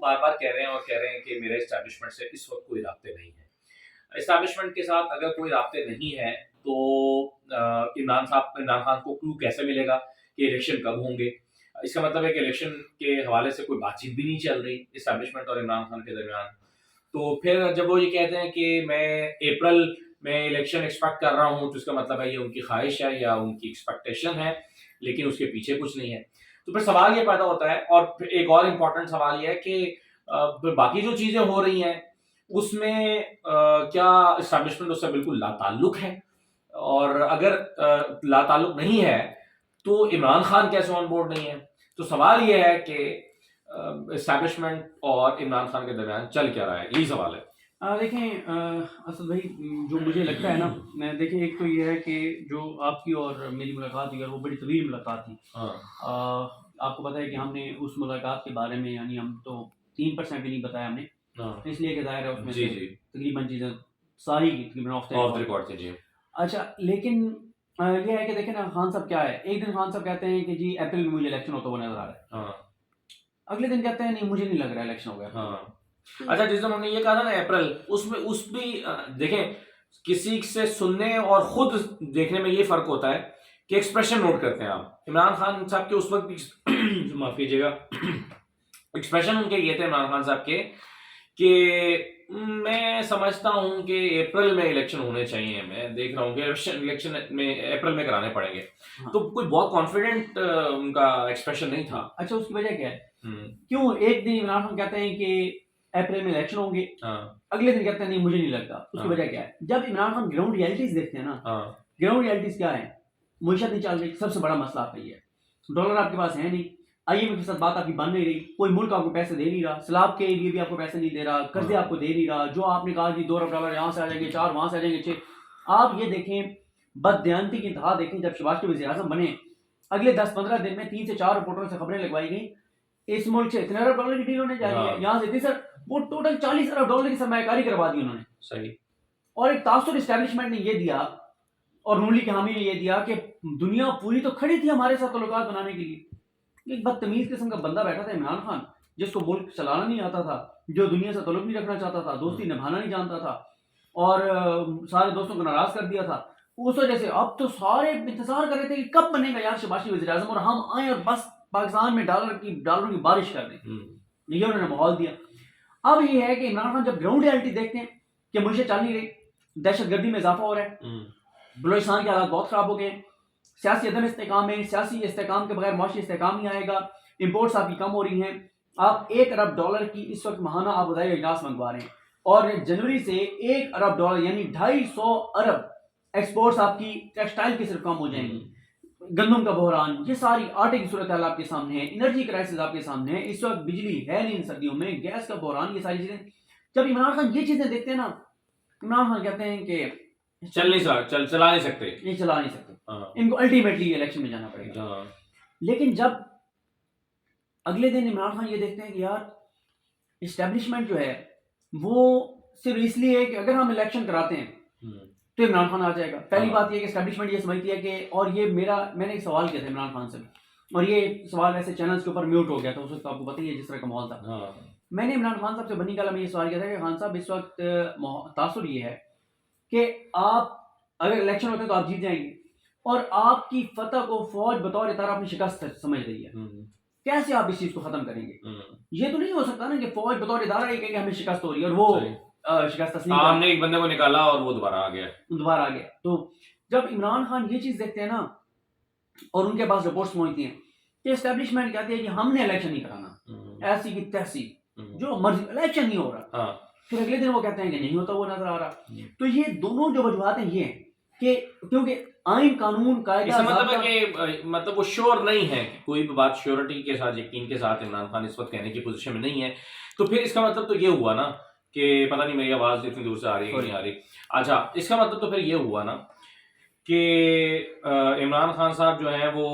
बार-बार कह रहे हैं और कह रहे हैं कि मेरे एस्टैब्लिशमेंट से इस वक़्त कोई राब्ते नहीं है। एस्टैब्लिशमेंट के साथ अगर कोई राब्ते नहीं है तो इमरान खान को क्लू कैसे मिलेगा कि इलेक्शन कब होंगे? इसका मतलब है कि इलेक्शन के हवाले से कोई बातचीत भी नहीं चल रही एस्टैब्लिशमेंट और इमरान खान के दरमियान। तो फिर जब वो ये कहते हैं कि मैं अप्रैल में इलेक्शन एक्सपेक्ट कर रहा हूँ, तो इसका मतलब है ये उनकी ख्वाहिश है या उनकी एक्सपेक्टेशन है, लेकिन उसके पीछे कुछ नहीं है। तो फिर सवाल ये पैदा होता है और फिर एक और इम्पोर्टेंट सवाल ये है कि फिर बाकी जो चीज़ें हो रही हैं, उसमें क्या एस्टैब्लिशमेंट उससे बिल्कुल लाताल्लुक है? और अगर लाताल्लुक नहीं है, तो इमरान खान कैसे ऑन बोर्ड नहीं है? तो सवाल ये है कि एस्टैब्लिशमेंट और इमरान खान के दरमियान चल क्या रहा है? यही सवाल है। देखें असद भाई, जो मुझे लगता है ना, देखिए एक तो ये है कि जो आपकी और मेरी मुलाकात हुई और वो बड़ी तवील मुलाकात थी। आपको पता है कि हमने उस मुलाकात के बारे में यानी हम तो 3% भी नहीं बताया हमने, इसलिए कि ज़ाहिर है उसमें से तकरीबन चीज़ें सारी तकरीबन ऑफ द रिकॉर्ड थी जी। अच्छा, लेकिन ये है कि देखें ना, खान साहब क्या है, एक दिन खान साहब कहते हैं कि जी अप्रैल में मुझे इलेक्शन होता हुआ नजर आ रहा है, अगले दिन कहते हैं नहीं मुझे नहीं लग रहा इलेक्शन हो गया। अच्छा, जिस दिन उन्होंने ये कहा था ना अप्रैल, उसमें उस भी देखें, किसी से सुनने और खुद देखने में ये फर्क होता है कि एक्सप्रेशन नोट करते हैं आप। इमरान खान साहब के उस वक्त भी माफ कीजिएगा, एक्सप्रेशन उनके ये थे इमरान खान साहब के कि मैं समझता हूं कि अप्रैल में इलेक्शन होने चाहिए, मैं देख रहा हूं कि इलेक्शन में अप्रैल में कराने पड़ेंगे। तो कोई बहुत कॉन्फिडेंट उनका एक्सप्रेशन नहीं था। अच्छा, उसकी वजह क्या है? क्यों एक दिन इमरान खान कहते हैं कि अप्रैल में इलेक्शन होंगे, अगले दिन कहते हैं नहीं मुझे नहीं लगता, उसकी वजह क्या है? जब इमरान खान ग्राउंड रियलिटीज देखते हैं ना, ग्राउंड रियलिटीज क्या है? मुईशत नहीं चल रही, सबसे बड़ा मसला आपका ये है, डॉलर आपके पास है नहीं, IMF के साथ बात आपकी बन नहीं रही, कोई मुल्क आपको पैसे दे नहीं रहा, सलाब के लिए भी आपको पैसे नहीं दे रहा, कर्जे आपको दे नहीं रहा, जो आपने कहा कि 2 अरब डॉलर यहाँ से आ जाएंगे, 4 वहां से आ जाएंगे, 6। आप ये देखें, बददयानती की इंतहा देखें, जब शहबाज शरीफ वज़ीर आज़म बने, अगले 10-15 दिन में 3 से 4 रिपोर्टरों से खबरें लगवाई गई, इस मुल्क से इतने अरब डॉलर की डील होने जा रही है, यहाँ से इतनी, सर वो टोटल 40 अरब डॉलर की सरमायाकारी करवा दी उन्होंने। सही। और एक तासुर एस्टैब्लिशमेंट ने ये दिया और नूली की हामी ने ये दिया कि दुनिया पूरी तो खड़ी थी हमारे साथ ताल्लुकात बनाने के लिए, एक बदतमीज किस्म का बंदा बैठा था इमरान खान, जिसको मुल्क चलाना नहीं आता था, जो दुनिया से ताल्लुक नहीं रखना चाहता था, दोस्ती निभाना नहीं जानता था और सारे दोस्तों को नाराज कर दिया था। उस वजह से अब तो सारे इंतजार कर रहे थे कि कब बनेगा यार शहबाज शरीफ वज़ीर आज़म और हम आए और बस पाकिस्तान में डॉलरों की बारिश कर दें। ये उन्होंने माहौल दिया। अब ये है कि इमरान खान जब ग्राउंड रियलिटी देखते हैं कि मुझे चल नहीं रही, दहशतगर्दी में इजाफा हो रहा है, बलूचिस्तान के हालात बहुत खराब हो गए हैं, सियासी अदम इस्तेकाम है, सियासी इस्तेकाम के बगैर मुआशी इस्तेकाम नहीं आएगा, इंपोर्ट्स आपकी कम हो रही हैं, आप 1 अरब डॉलर की इस वक्त महाना आप बधाई अजनास मंगवा रहे हैं और जनवरी से 1 अरब डॉलर यानी 250 अरब एक्सपोर्ट्स आपकी टेक्सटाइल की सिर्फ कम हो जाएंगी। गंदम का बहरान, ये सारी आटे की सूरत हाल आपके सामने है, एनर्जी क्राइसिस आपके सामने है, इस वक्त बिजली है नहीं इन सर्दियों में, गैस का बहरान, ये सारी चीजें जब इमरान खान ये चीजें देखते हैं ना, इमरान खान कहते हैं कि चला नहीं सकते, ये चला नहीं सकते, इनको अल्टीमेटली इलेक्शन में जाना पड़ेगा। लेकिन जब अगले दिन इमरान खान ये देखते हैं कि यार इस्टेब्लिशमेंट जो है वो सिर्फ इसलिए कि अगर हम इलेक्शन कराते हैं तो इमरान खान आ जाएगा। पहली बात ये कि एस्टैब्लिशमेंट ये समझती है कि, और ये मैंने एक सवाल किया था इमरान खान से और ये सवाल ऐसे चैनल्स के ऊपर म्यूट हो गया था, उस वक्त आपको पता ही है जिस तरह का माहौल था। मैंने इमरान खान साहब से बनी कला में ये सवाल किया था कि खान साहब इस वक्त तासुर ये है कि आप अगर इलेक्शन होते हैं तो आप जीत जाएंगे और आपकी फतह को फौज बतौर इतारा अपनी शिकस्त समझ रही है, कैसे आप इस चीज को खत्म करेंगे? ये तो नहीं हो सकता ना कि फौज बतौर इदारा ये कहे कि हमें शिकस्त हो रही है और वो शिकस्त तस्लीम, हमने एक बंदे को निकाला और वो दोबारा आ गया। तो जब इमरान खान ये चीज देखते हैं ना और उनके पास रिपोर्ट्स पहुंचती हैं कि एस्टैब्लिशमेंट कहती है कि हमने इलेक्शन नहीं कराना, ऐसी की तैसी, जो मर्जी इलेक्शन नहीं हो रहा, फिर अगले दिन वो कहते हैं कि नहीं होता वो नजर आ रहा। तो ये दोनों जो वजूहात हैं ये हैं कि क्योंकि आइन कानून कायदा, मतलब है कि मतलब वो श्योर नहीं है, कोई भी बात श्योरिटी के साथ, यकीन के साथ इमरान खान इस वक्त कहने की पोजीशन में नहीं है। तो फिर इसका मतलब तो ये हुआ ना कि पता नहीं मेरी आवाज इतनी दूर से आ रही है कि नहीं आ रही। अच्छा, इसका मतलब तो फिर ये हुआ ना कि इमरान खान साहब जो है वो,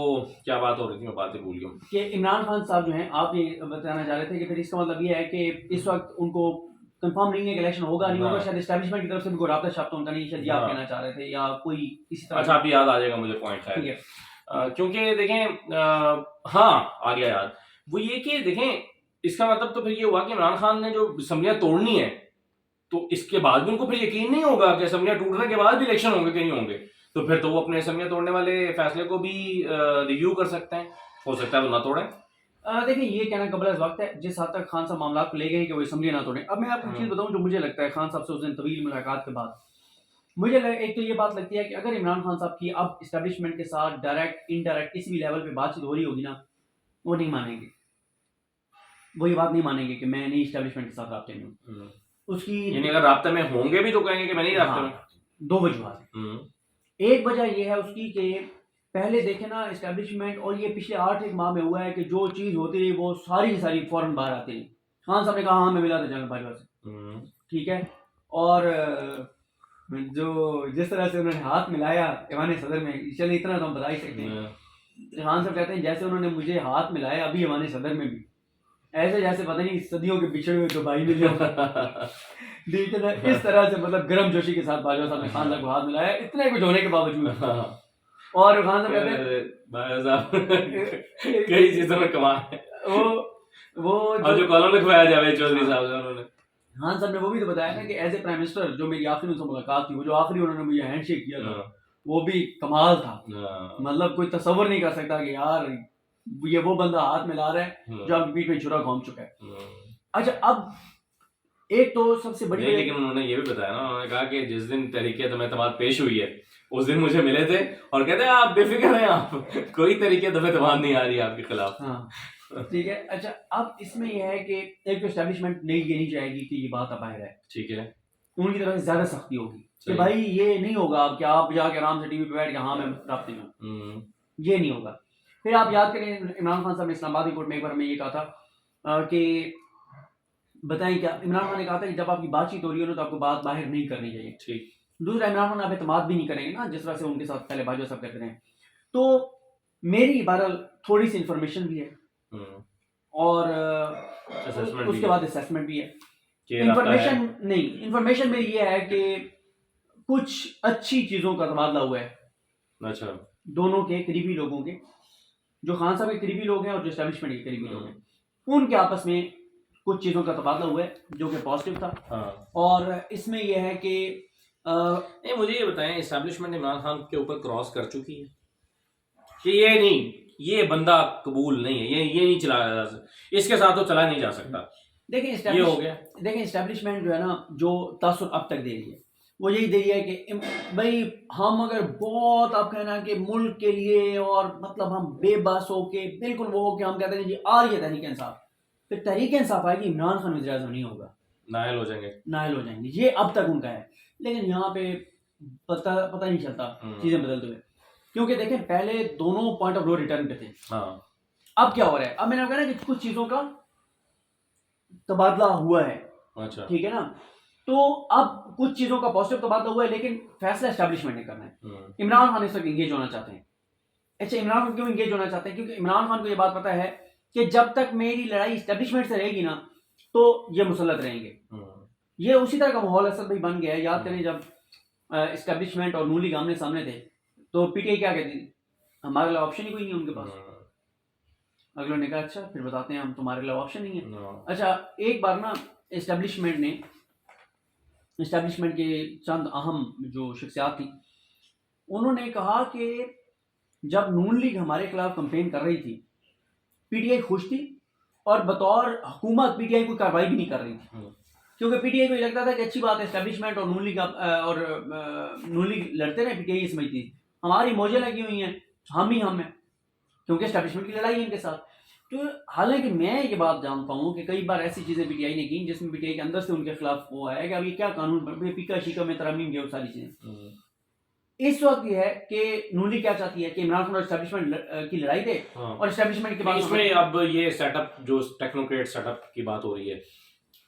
क्या बात हो रही थी, मैं बातें भूल गया कि इमरान खान साहब जो हैं, आप ये बताना चाह रहे थे कि फिर इसका मतलब ये है कि इस वक्त उनको कंफर्म नहीं है कि इलेक्शन होगा नहीं होगा, शायद एस्टैब्लिशमेंट की तरफ से भी कोई राब्ता शाब्ता उनका नहीं, शायद आप कहना चाह रहे थे या कोई इसी तरह। अच्छा, अभी याद आ जाएगा मुझे पॉइंट है, क्योंकि देखें, हाँ आ गया याद, वो ये कि देखें इसका मतलब तो फिर ये हुआ कि इमरान खान ने जो असम्बलियां तोड़नी है, तो इसके बाद भी उनको फिर यकीन नहीं होगा कि असम्बलियां टूटने के बाद भी इलेक्शन होंगे कि नहीं होंगे, तो फिर तो वो अपने असम्बलियां तोड़ने वाले फैसले को भी रिव्यू कर सकते हैं, हो सकता है वो ना तोड़े। देखिए ये कहना कबल अज़ वक्त है, जिस हद तक खान साहब मामला को ले गए हैं कि वो असम्बली ना तोड़ें। अब मैं आपको एक चीज़ बताऊं जो मुझे लगता है खान साहब से उस दिन तवील मुलाकात के बाद, एक तो ये बात लगती है कि अगर इमरान खान साहब की अब इस्टेब्लिशमेंट के साथ डायरेक्ट इनडायरेक्ट किसी भी लेवल पे बातचीत हो रही होगी ना, वो नहीं मानेंगे, वो ये बात नहीं मानेंगे कि मैं नहीं इस्टेब्लिशमेंट के साथ राब्ते में हूँ। उसकी यानी अगर राब्ते में होंगे भी तो कहेंगे कि मैं नहीं राब्ते में। दो वजूहत हैं। एक वजह ये है उसकी कि पहले देखे ना इस्टेब्लिशमेंट, और ये पिछले 8 माह में हुआ है कि जो चीज़ होती रही वो सारी की सारी फौरन बाहर आती रही। खान साहब ने कहा हाँ मैं मिला था जनरल बाजवा से, ठीक है, और जो जिस तरह से उन्होंने हाथ मिलाया ईवान सदर में, चलिए इतना तो हम बता ही सकते हैं। खान साहब कहते हैं जैसे उन्होंने मुझे हाथ मिलाया अभी ईवान सदर में भी, ऐसे जैसे पता नहीं सदियों के बिछड़े हुए तो भाई मिले ठीक है ना, इस तरह से मतलब गर्म जोशी के साथ बाजवा साहब ने खान साहब को हाथ मिलाया इतने कुछ होने के बावजूद। और खान साहब कहते हैं कई चीजों में कमाल वो और जो कॉलम लिखवाया जावेद चौधरी साहब से उन्होंने, खान साहब ने वो भी तो बताया ना कि एज ए प्राइम मिनिस्टर जो मेरी आखिरी उनसे मुलाकात थी, वो जो आखिरी उन्होंने मुझे हैंडशेक किया था वो भी कमाल था। मतलब कोई तसव्वुर नहीं कर सकता कि यार ये वो बंदा हाथ मिला रहा है जो आपकी पीठ में छुरा घूम चुका है। अच्छा, अब एक तो सबसे बड़ी लेकिन उन्होंने ये भी बताया ना, उन्होंने कहा कि जिस दिन तहरीक दम पेश हुई है उस दिन मुझे मिले थे और कहते हैं आप बेफिक्र हैं, आप कोई तरीके दम नहीं आ रही है आपके खिलाफ। हाँ ठीक है। अच्छा, अब इसमें यह है कि एक तो एस्टेब्लिशमेंट नहीं कहनी चाहेगी कि ये बात अब बाहर है, ठीक है, उनकी तरफ से ज्यादा सख्ती होगी कि भाई ये नहीं होगा कि आप जाके आराम से टीवी पे बैठ के हाँ मैं राब्ते में हूँ, ये नहीं होगा। फिर आप याद करें इमरान खान साहब ने इस्लामाबाद कोर्ट में एक बार हमें ये कहा था कि बताएं क्या, इमरान खान ने कहा था कि जब आपकी बातचीत हो रही हो ना तो आपको बात बाहर नहीं करनी चाहिए। ठीक। दूसरा, इमरान खान आप एतमाद भी नहीं करेंगे ना जिस तरह से उनके साथ पहले बाजवा साहब करते रहे, तो मेरी बहरहाल थोड़ी सी इंफॉर्मेशन भी है और उसके बाद असेसमेंट भी है। इंफॉर्मेशन नहीं, इंफॉर्मेशन मेरी ये है कि कुछ अच्छी चीज़ों का तबादला हुआ है। अच्छा, दोनों के करीबी लोगों के, जो खान साहब के करीबी लोग हैं और जो एस्टेब्लिशमेंट के करीबी लोग हैं, उनके आपस में कुछ चीज़ों का तबादला हुआ है जो कि पॉजिटिव था। हाँ। और इसमें यह है कि नहीं, मुझे ये बताएं, एस्टेब्लिशमेंट इमरान खान के ऊपर क्रॉस कर चुकी है कि ये नहीं, ये बंदा कबूल नहीं है, ये नहीं चलाया जा सकता, इसके साथ तो चला नहीं जा सकता। देखिए ये हो गया। देखिए एस्टेब्लिशमेंट जो है ना, जो तासुर अब तक दे रही है वो यही दे रही है कि भाई हम अगर बहुत आप कहना कि मुल्क के लिए और मतलब हम बेबस हो के बिल्कुल वो हो कि हम कहते हैं जी आ रही है तहरीक इंसाफ, फिर तहरीक इंसाफ आएगी, इमरान खान वज़ीर आज़म नहीं होगा, नायल हो जाएंगे, ये अब तक उनका है। लेकिन यहाँ पे पता नहीं चलता चीज़ें बदलते हुए, क्योंकि देखें पहले दोनों पॉइंट ऑफ व्यू रिटर्न पे थे। हाँ। अब क्या हो रहा है, अब मैंने कहा ना कि कुछ चीज़ों का तबादला हुआ है। अच्छा, ठीक है ना, तो अब कुछ चीज़ों का पॉजिटिव तबादला हुआ है लेकिन फैसला एस्टेब्लिशमेंट ने करना है। इमरान खान इस वक्त इंगेज होना चाहते हैं। अच्छा, इमरान खान क्यों इंगेज होना चाहते हैं? क्योंकि इमरान खान को ये बात पता है कि जब तक मेरी लड़ाई एस्टेब्लिशमेंट से रहेगी ना तो ये मुसल्लत रहेंगे। ये उसी तरह का माहौल असद भाई बन गया है। याद करें जब एस्टेब्लिशमेंट और नून लीग आमने सामने थे तो पीटीआई क्या कहती थी, हमारे लिए ऑप्शन ही कोई नहीं है उनके पास। अगले ने कहा अच्छा फिर बताते हैं हम, तुम्हारे लिए ऑप्शन नहीं है। अच्छा, एक बार ना एस्टेब्लिशमेंट के चंद अहम जो शख्सियात थी उन्होंने कहा कि जब नून लीग हमारे खिलाफ कंपेन कर रही थी पीटीआई खुश थी और बतौर हुकूमत पीटीआई कोई कार्रवाई भी नहीं कर रही थी, क्योंकि पीटीआई को ये लगता था कि अच्छी बात है एस्टेब्लिशमेंट और नून लीग लड़ते रहे। पीटीआई ये समझती थी हमारी मौजें लगी हुई हैं, हम ही हम हैं, क्योंकि एस्टेब्लिशमेंट की लड़ाई है इनके साथ। तो हालांकि मैं ये बात जानता हूँ कि कई बार ऐसी चीज़ें पीटीआई ने की जिसमें पीटीआई के अंदर से उनके खिलाफ वो है कि अब ये क्या कानून पीका शीका में तरमीम गया, वो सारी चीज़ें। इस वक्त ये है कि नून लीग क्या चाहती है कि इमरान खान और एस्टेब्लिशमेंट की लड़ाई दे। हाँ। और एस्टेब्लिशमेंट के बाद इसमें अब ये सेटअप जो टेक्नोक्रेट सेटअप की बात हो रही है,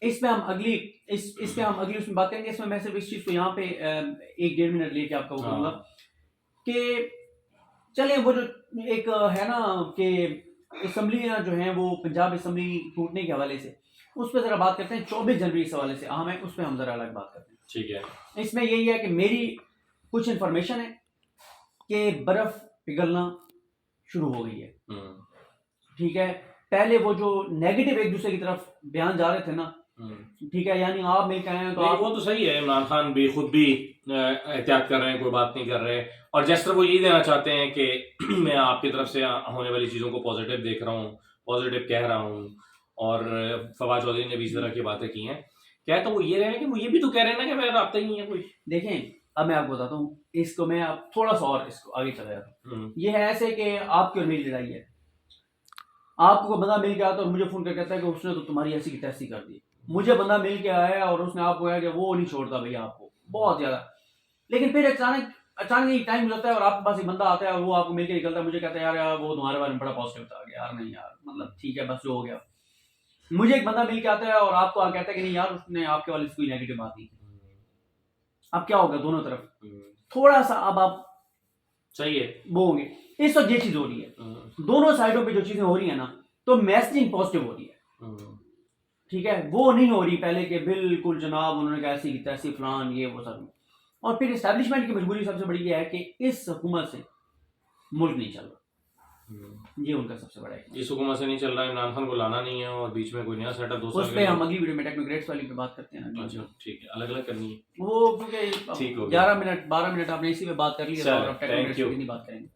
इसमें हम अगली उसमें बात करेंगे। इसमें मैं सिर्फ इस चीज़ को यहाँ पे 1-1.5 मिनट लेके आपका वो कहूँगा कि चलें वो जो एक है ना कि असम्बलियाँ जो हैं वो पंजाब असम्बली टूटने के हवाले से उस पर ज़रा बात करते हैं। 24 जनवरी इस हवाले से अहम है, उस पर हम ज़रा अलग बात करते हैं। ठीक है। इसमें यही है कि मेरी कुछ इन्फॉर्मेशन है कि बर्फ़ पिघलना शुरू हो गई है, ठीक है, पहले वो जो नेगेटिव एक दूसरे की तरफ बयान जा रहे थे ना, ठीक है, यानी आप मिल के आए हैं तो नहीं, आप वो तो सही है। इमरान खान भी खुद भी एहतियात कर रहे हैं, कोई बात नहीं कर रहे, और जिस तरह वो ये देना चाहते हैं कि मैं आपकी तरफ से होने वाली चीज़ों को पॉजिटिव देख रहा हूँ, पॉजिटिव कह रहा हूँ, और फवाद चौधरी ने भी इस तरह की बातें की हैं। क्या तो वो ये रहे हैं कि वो ये भी तो कह रहे हैं ना कि मेरा राब्ता ही नहीं है कोई। देखें, अब मैं आपको बताता हूँ इसको, मैं आप थोड़ा सा और इसको आगे चला जाता हूँ। हम्म, ये है ऐसे कि आपकी और मेरी लड़ाई है, आपको कोई बंदा मिल के आता है और मुझे फोन करके कहता है कि उसने तो तुम्हारी ऐसी की तैसी कर दी। मुझे बंदा मिल के आया और उसने आपको कहा कि वो नहीं छोड़ता भैया आपको बहुत ज्यादा, लेकिन फिर अचानक अचानक एक टाइम जाता है और आपके पास एक बंदा आता है और वो आपको मिलके निकलता है, मुझे कहता है यार यार वो तुम्हारे बारे में बड़ा पॉजिटिव था। यार नहीं यार, मतलब ठीक है बस जो हो गया। मुझे एक बंदा मिल के आता है और आपको कहता है कि नहीं यार उसने आपके वाले से कोई नेगेटिव बात नहीं की। अब क्या होगा दोनों तरफ थोड़ा सा, अब आप सही है। वो होंगे। इस वक्त ये चीज हो रही है दोनों साइडों पे, जो चीजें हो रही है ना, तो मैसेजिंग पॉजिटिव हो रही है, ठीक है, वो नहीं हो रही पहले के बिल्कुल जनाब उन्होंने कहा ऐसी की तैसी फलान ये वो सब। और फिर इस्टेब्लिशमेंट की मजबूरी सबसे बड़ी ये है कि इस हुकूमत से मुल्क नहीं चल रहा, ये उनका सबसे बड़ा है। इस हुकूमत से नहीं चल रहा है, इमरान खान को लाना नहीं है, और बीच में कोई नया सेटअप 2 साल उस के पे लिए। हम अगली वीडियो में टेक्नोक्रेट्स वाली पे बात करते हैं ना। अच्छा ठीक है, अलग अलग करनी है। वो क्योंकि ठीक हो गया। 11 मिनट 12 मिनट आपने इसी पे बात कर ली है, चलो, और अब thank टेक्नोक्रेट्स you। की नहीं बात करेंगे।